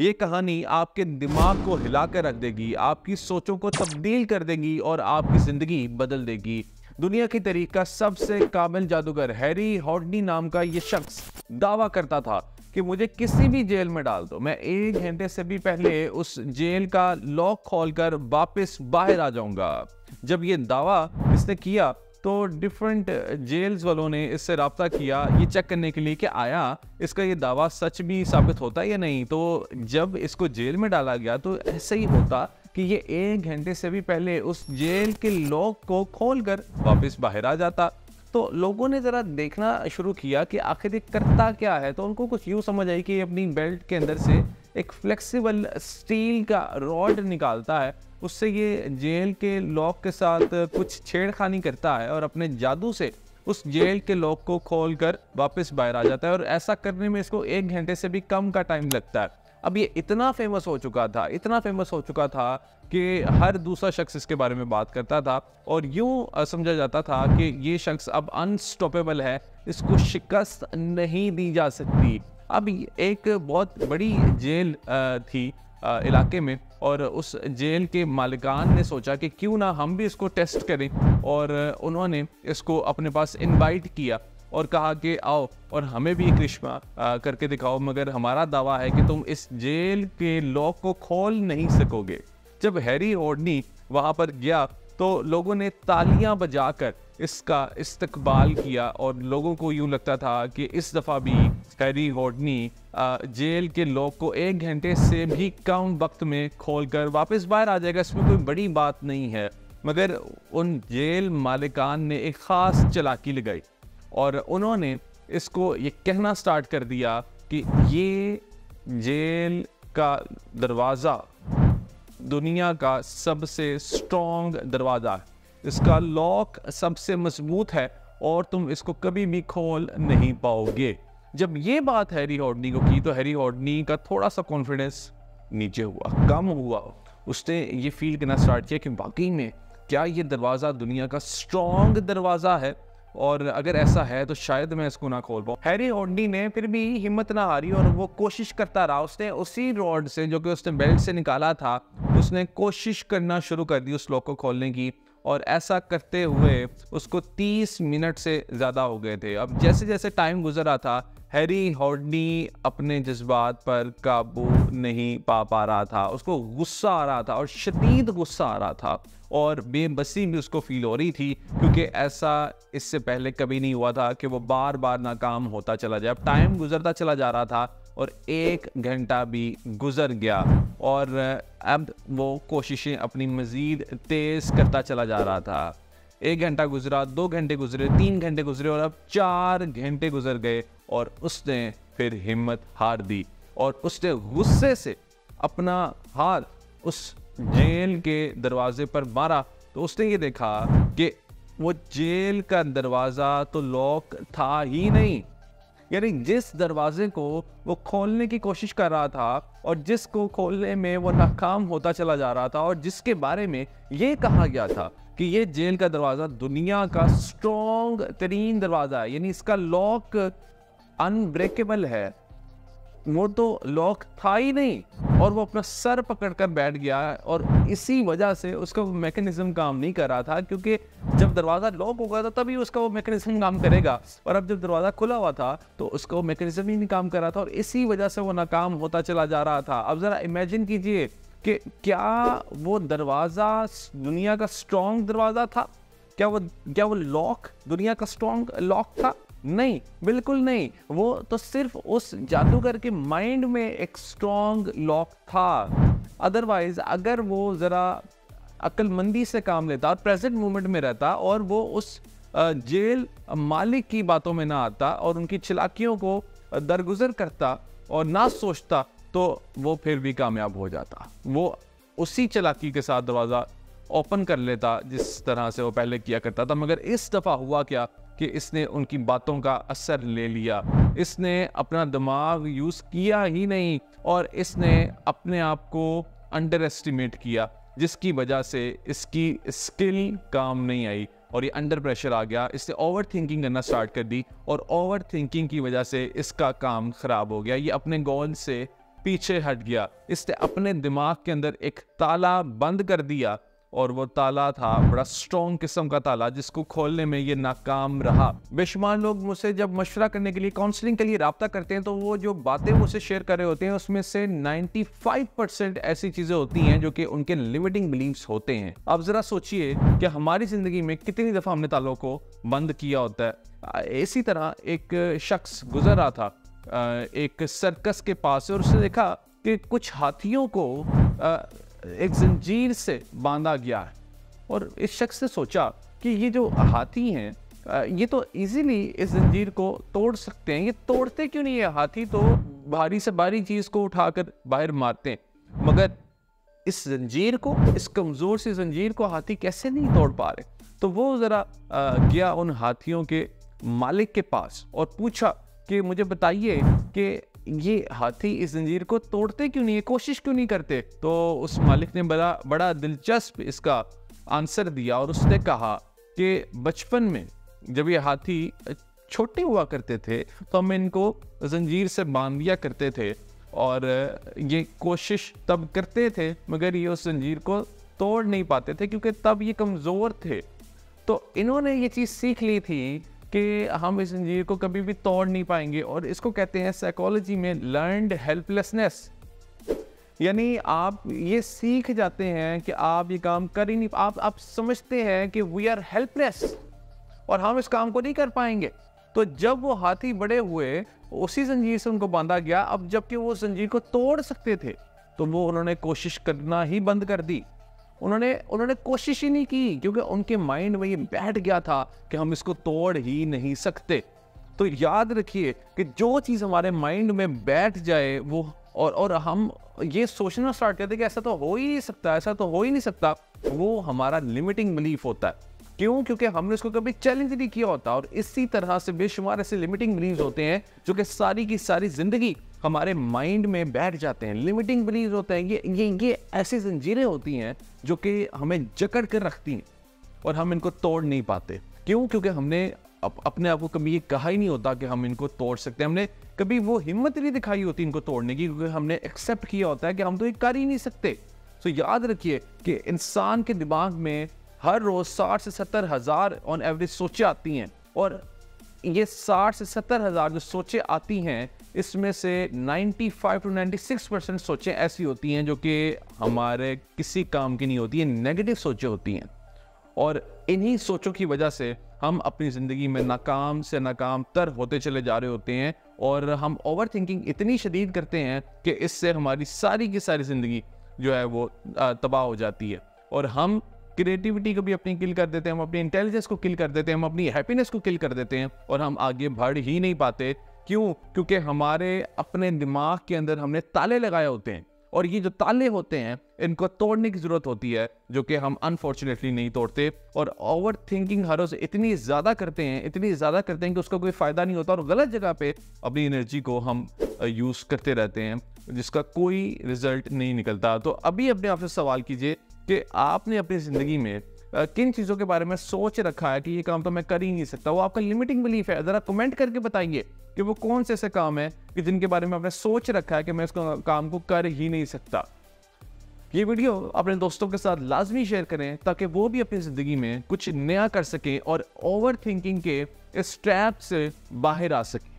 ये कहानी आपके दिमाग को हिला कर रख देगी, आपकी सोचों को तब्दील कर देगी और आपकी ज़िंदगी बदल देगी। दुनिया की तारीख का सबसे काबिल जादूगर हैरी हॉडनी नाम का ये शख्स दावा करता था कि मुझे किसी भी जेल में डाल दो, मैं 1 घंटे से भी पहले उस जेल का लॉक खोलकर वापस बाहर आ जाऊंगा। जब ये दावा इसने किया तो डिफरेंट जेल्स वालों ने इससे रब्ता किया ये चेक करने के लिए कि आया इसका ये दावा सच भी साबित होता है या नहीं। तो जब इसको जेल में डाला गया तो ऐसे ही होता कि ये 1 घंटे से भी पहले उस जेल के लॉक को खोलकर वापस बाहर आ जाता। तो लोगों ने ज़रा देखना शुरू किया कि आखिर ये करता क्या है। तो उनको कुछ यूँ समझ आई कि ये अपनी बेल्ट के अंदर से एक फ्लेक्सिबल स्टील का रॉड निकालता है, उससे ये जेल के लॉक के साथ कुछ छेड़खानी करता है और अपने जादू से उस जेल के लॉक को खोलकर वापस बाहर आ जाता है। और ऐसा करने में इसको 1 घंटे से भी कम का टाइम लगता है। अब ये इतना फेमस हो चुका था कि हर दूसरा शख्स इसके बारे में बात करता था और यूं समझा जाता था कि ये शख्स अब अनस्टॉपेबल है, इसको शिकस्त नहीं दी जा सकती। अब एक बहुत बड़ी जेल थी इलाके में और उस जेल के मालिकान ने सोचा कि क्यों ना हम भी इसको टेस्ट करें और उन्होंने इसको अपने पास इनवाइट किया और कहा कि आओ और हमें भी करिश्मा करके दिखाओ, मगर हमारा दावा है कि तुम इस जेल के लॉक को खोल नहीं सकोगे। जब हैरी हॉडनी वहाँ पर गया तो लोगों ने तालियां बजाकर इसका इस्तकबाल किया और लोगों को यूं लगता था कि इस दफ़ा भी हैरी हॉडनी जेल के लॉक को 1 घंटे से भी कम वक्त में खोलकर वापस बाहर आ जाएगा, इसमें कोई बड़ी बात नहीं है। मगर उन जेल मालिकान ने एक ख़ास चालाकी लगाई और उन्होंने इसको ये कहना स्टार्ट कर दिया कि ये जेल का दरवाज़ा दुनिया का सबसे स्ट्रॉन्ग दरवाज़ा है, इसका लॉक सबसे मजबूत है और तुम इसको कभी भी खोल नहीं पाओगे। जब ये बात हैरी हॉडनी को की तो हैरी हॉडनी का थोड़ा सा कॉन्फिडेंस नीचे हुआ, कम हुआ। उसने ये फील करना स्टार्ट किया कि वाकई में क्या ये दरवाज़ा दुनिया का स्ट्रॉन्ग दरवाज़ा है और अगर ऐसा है तो शायद मैं इसको ना खोल पाऊँ। हैरी हॉडनी ने फिर भी हिम्मत ना हारी और वो कोशिश करता रहा। उसने उसी रॉड से जो कि उसने बेल्ट से निकाला था उसने कोशिश करना शुरू कर दी उस लॉक को खोलने की और ऐसा करते हुए उसको 30 मिनट से ज़्यादा हो गए थे। अब जैसे जैसे टाइम गुजर रहा था हैरी हॉडनी अपने जज्बात पर काबू नहीं पा रहा था, उसको गुस्सा आ रहा था और शदीद गुस्सा आ रहा था और बेबसी भी उसको फील हो रही थी क्योंकि ऐसा इससे पहले कभी नहीं हुआ था कि वो बार बार नाकाम होता चला जाए। अब टाइम गुजरता चला जा रहा था और 1 घंटा भी गुजर गया और अब वो कोशिशें अपनी मज़ीद तेज़ करता चला जा रहा था। 1 घंटा गुजरा, 2 घंटे गुजरे, 3 घंटे गुजरे और अब 4 घंटे गुजर गए और उसने फिर हिम्मत हार दी और उसने गुस्से से अपना हाथ उस जेल के दरवाजे पर मारा तो उसने ये देखा कि वो जेल का दरवाज़ा तो लॉक था ही नहीं। यानी जिस दरवाजे को वो खोलने की कोशिश कर रहा था और जिसको खोलने में वो नाकाम होता चला जा रहा था और जिसके बारे में ये कहा गया था कि ये जेल का दरवाज़ा दुनिया का स्ट्रॉन्ग तरीन दरवाज़ा है, यानी इसका लॉक अनब्रेकेबल है, वो तो लॉक था ही नहीं और वो अपना सर पकड़कर बैठ गया और इसी वजह से उसका वो मैकेनिज्म काम नहीं कर रहा था क्योंकि जब दरवाज़ा लॉक होगा तो तभी उसका वो मैकेनिज्म काम करेगा और अब जब दरवाज़ा खुला हुआ था तो उसका वो मैकेनिज्म ही नहीं काम कर रहा था और इसी वजह से वो नाकाम होता चला जा रहा था। अब ज़रा इमेजिन कीजिए कि क्या वो दरवाज़ा दुनिया का स्ट्रॉन्ग दरवाज़ा था? क्या वो लॉक दुनिया का स्ट्रॉन्ग लॉक था? नहीं, बिल्कुल नहीं। वो तो सिर्फ उस जादूगर के माइंड में एक स्ट्रॉन्ग लॉक था। अदरवाइज अगर वो ज़रा अक्लमंदी से काम लेता और प्रेजेंट मोमेंट में रहता और वो उस जेल मालिक की बातों में ना आता और उनकी चालाकियों को दरगुजर करता और ना सोचता तो वो फिर भी कामयाब हो जाता। वो उसी चालाकी के साथ दरवाज़ा ओपन कर लेता जिस तरह से वो पहले किया करता था। मगर इस दफ़ा हुआ क्या कि इसने उनकी बातों का असर ले लिया, इसने अपना दिमाग यूज़ किया ही नहीं और इसने अपने आप को अंडर एस्टिमेट किया जिसकी वजह से इसकी स्किल काम नहीं आई और ये अंडर प्रेशर आ गया। इसने ओवर थिंकिंग करना स्टार्ट कर दी और ओवर थिंकिंग की वजह से इसका काम ख़राब हो गया। ये अपने गोल से पीछे हट गया। इसने अपने दिमाग के अंदर एक ताला बंद कर दिया और वो ताला था बड़ा स्ट्रॉन्ग किस्म का ताला, जिसको खोलने में ये नाकाम रहा। बेशुमार लोग मुझसे जब मशवरा करने के लिए, काउंसलिंग के लिए राब्ता करते हैं, तो वो जो बातें मुझसे शेयर कर रहे होते हैं उसमें से 95% ऐसी चीज़ें होती हैं जो कि उनके लिमिटिंग बिलीव्स होते हैं। अब ज़रा सोचिए कि हमारी ज़िंदगी में कितनी दफ़ा हमने तालों को बंद किया होता है। इसी तरह एक शख्स गुजर रहा था एक सर्कस के पास से और उसने देखा कि कुछ हाथियों को एक जंजीर से बांधा गया है। और इस शख्स ने सोचा कि ये जो हाथी हैं ये तो इजीली इस जंजीर को तोड़ सकते हैं, ये तोड़ते क्यों नहीं है? हाथी तो भारी से भारी चीज़ को उठाकर बाहर मारते हैं, मगर इस जंजीर को, इस कमज़ोर सी जंजीर को हाथी कैसे नहीं तोड़ पा रहे? तो वो ज़रा गया उन हाथियों के मालिक के पास और पूछा कि मुझे बताइए कि ये हाथी इस जंजीर को तोड़ते क्यों नहीं है, कोशिश क्यों नहीं करते? तो उस मालिक ने बड़ा दिलचस्प इसका आंसर दिया और उसने कहा कि बचपन में जब ये हाथी छोटे हुआ करते थे तो हम इनको जंजीर से बांध दिया करते थे और ये कोशिश तब करते थे, मगर ये उस जंजीर को तोड़ नहीं पाते थे क्योंकि तब ये कमज़ोर थे। तो इन्होंने ये चीज़ सीख ली थी कि हम इस जंजीर को कभी भी तोड़ नहीं पाएंगे, और इसको कहते हैं साइकोलॉजी में लर्नड हेल्पलेसनेस। यानी आप ये सीख जाते हैं कि आप ये काम कर ही नहीं, आप समझते हैं कि वी आर हेल्पलेस और हम इस काम को नहीं कर पाएंगे। तो जब वो हाथी बड़े हुए, उसी जंजीर से उनको बांधा गया। अब जबकि वो जंजीर को तोड़ सकते थे तो वो उन्होंने कोशिश करना ही बंद कर दी। उन्होंने कोशिश ही नहीं की क्योंकि उनके माइंड में ये बैठ गया था कि हम इसको तोड़ ही नहीं सकते। तो याद रखिए कि जो चीज़ हमारे माइंड में बैठ जाए वो और हम ये सोचना स्टार्ट करते कि ऐसा तो हो ही नहीं सकता, ऐसा तो हो ही नहीं सकता, वो हमारा लिमिटिंग बिलीफ होता है। क्यों? क्योंकि हमने इसको कभी चैलेंज नहीं किया होता। और इसी तरह से बेशुमार ऐसे लिमिटिंग बिलीव्स होते हैं जो कि सारी की सारी जिंदगी हमारे माइंड में बैठ जाते हैं। लिमिटिंग बिलीव्स होते हैं, ये ऐसी जंजीरें होती हैं जो कि हमें जकड़ कर रखती हैं और हम इनको तोड़ नहीं पाते। क्यों? क्योंकि हमने अपने आप को कभी ये कहा ही नहीं होता कि हम इनको तोड़ सकते हैं। हमने कभी वो हिम्मत नहीं दिखाई होती इनको तोड़ने की, क्योंकि हमने एक्सेप्ट किया होता है कि हम तो ये कर ही नहीं सकते। तो याद रखिए कि इंसान के दिमाग में हर रोज 60 से 70 हज़ार ऑन एवरेज सोचें आती हैं, और ये 60 से 70 हज़ार जो सोचें आती हैं इसमें से 95 to 96% सोचें ऐसी होती हैं जो कि हमारे किसी काम की नहीं होती हैं, नेगेटिव सोचें होती हैं। और इन्हीं सोचों की वजह से हम अपनी ज़िंदगी में नाकाम से नाकाम तर होते चले जा रहे होते हैं, और हम ओवर थिंकिंग इतनी शदीद करते हैं कि इससे हमारी सारी की सारी ज़िंदगी जो है वो तबाह हो जाती है। और हम क्रिएटिविटी को भी अपनी किल कर देते हैं, हम अपनी इंटेलिजेंस को किल कर देते हैं, हम अपनी हैप्पीनेस को किल कर देते हैं, और हम आगे बढ़ ही नहीं पाते। क्यों? क्योंकि हमारे अपने दिमाग के अंदर हमने ताले लगाए होते हैं, और ये जो ताले होते हैं इनको तोड़ने की ज़रूरत होती है, जो कि हम अनफॉर्चुनेटली नहीं तोड़ते। और ओवर थिंकिंग हर रोज़ इतनी ज़्यादा करते हैं कि उसका कोई फ़ायदा नहीं होता, और गलत जगह पे अपनी एनर्जी को हम यूज़ करते रहते हैं जिसका कोई रिजल्ट नहीं निकलता। तो अभी अपने आप से सवाल कीजिए कि आपने अपनी ज़िंदगी में किन चीज़ों के बारे में सोच रखा है कि ये काम तो मैं कर ही नहीं सकता। वो आपका लिमिटिंग बिलीफ है। ज़रा कमेंट करके बताइए कि वो कौन से ऐसे काम है कि जिनके बारे में आपने सोच रखा है कि मैं इस काम को कर ही नहीं सकता। ये वीडियो अपने दोस्तों के साथ लाजमी शेयर करें ताकि वो भी अपनी ज़िंदगी में कुछ नया कर सकें और ओवर थिंकिंग के इस ट्रैप से बाहर आ सकें।